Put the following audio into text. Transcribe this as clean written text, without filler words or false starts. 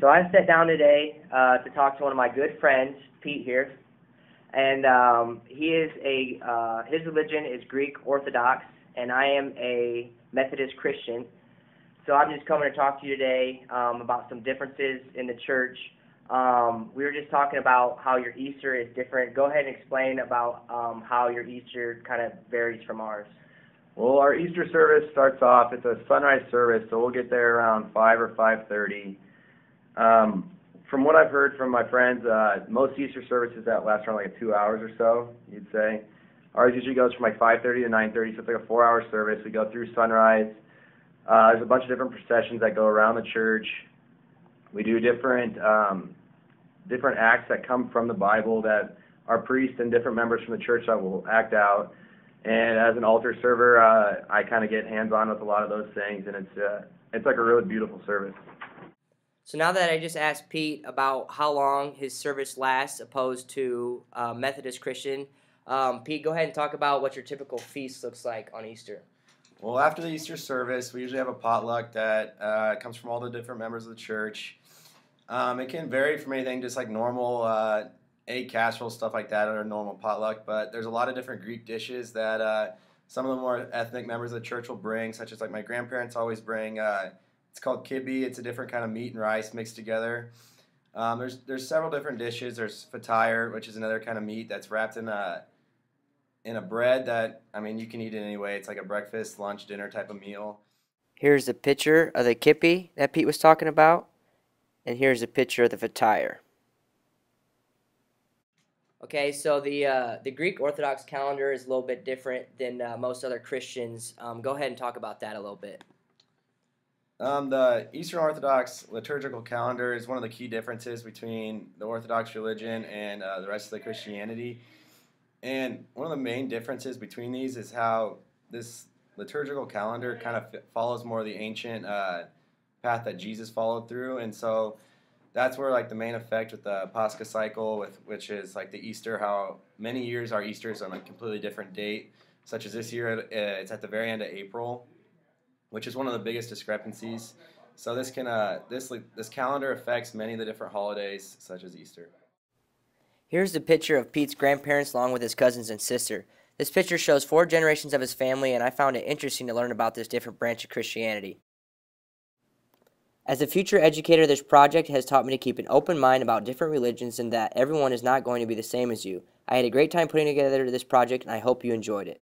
So I sat down today to talk to one of my good friends, Pete here, and his religion is Greek Orthodox, and I am a Methodist Christian. So I'm just coming to talk to you today about some differences in the church. We were just talking about how your Easter is different. Go ahead and explain about how your Easter kind of varies from ours. Well, our Easter service starts off, it's a sunrise service, so we'll get there around 5 or 5:30. From what I've heard from my friends, most Easter services that last around like 2 hours or so, you'd say. Ours usually goes from like 5:30 to 9:30, so it's like a 4-hour service. We go through sunrise. There's a bunch of different processions that go around the church. We do different acts that come from the Bible that our priests and different members from the church that will act out. And as an altar server, I kind of get hands-on with a lot of those things, and it's like a really beautiful service. So now that I just asked Pete about how long his service lasts opposed to Methodist Christian, Pete, go ahead and talk about what your typical feast looks like on Easter. Well, after the Easter service, we usually have a potluck that comes from all the different members of the church. It can vary from anything just like normal egg casserole, stuff like that, or a normal potluck, but there's a lot of different Greek dishes that some of the more ethnic members of the church will bring, such as like my grandparents always bring. It's called kibbe. It's a different kind of meat and rice mixed together. There's several different dishes. There's fatire, which is another kind of meat that's wrapped in a bread that, I mean, you can eat it anyway. It's like a breakfast, lunch, dinner type of meal. Here's a picture of the kibbe that Pete was talking about, and here's a picture of the fatire. Okay, so the Greek Orthodox calendar is a little bit different than most other Christians. Go ahead and talk about that a little bit. The Eastern Orthodox liturgical calendar is one of the key differences between the Orthodox religion and the rest of the Christianity. And one of the main differences between these is how this liturgical calendar kind of follows more of the ancient path that Jesus followed through. And so that's where like the main effect with the Pascha cycle, which is like the Easter, how many years our Easter is on a completely different date, such as this year it's at the very end of April, which is one of the biggest discrepancies. So this calendar affects many of the different holidays, such as Easter. Here's the picture of Pete's grandparents along with his cousins and sister. This picture shows 4 generations of his family, and I found it interesting to learn about this different branch of Christianity. As a future educator, this project has taught me to keep an open mind about different religions and that everyone is not going to be the same as you. I had a great time putting together this project, and I hope you enjoyed it.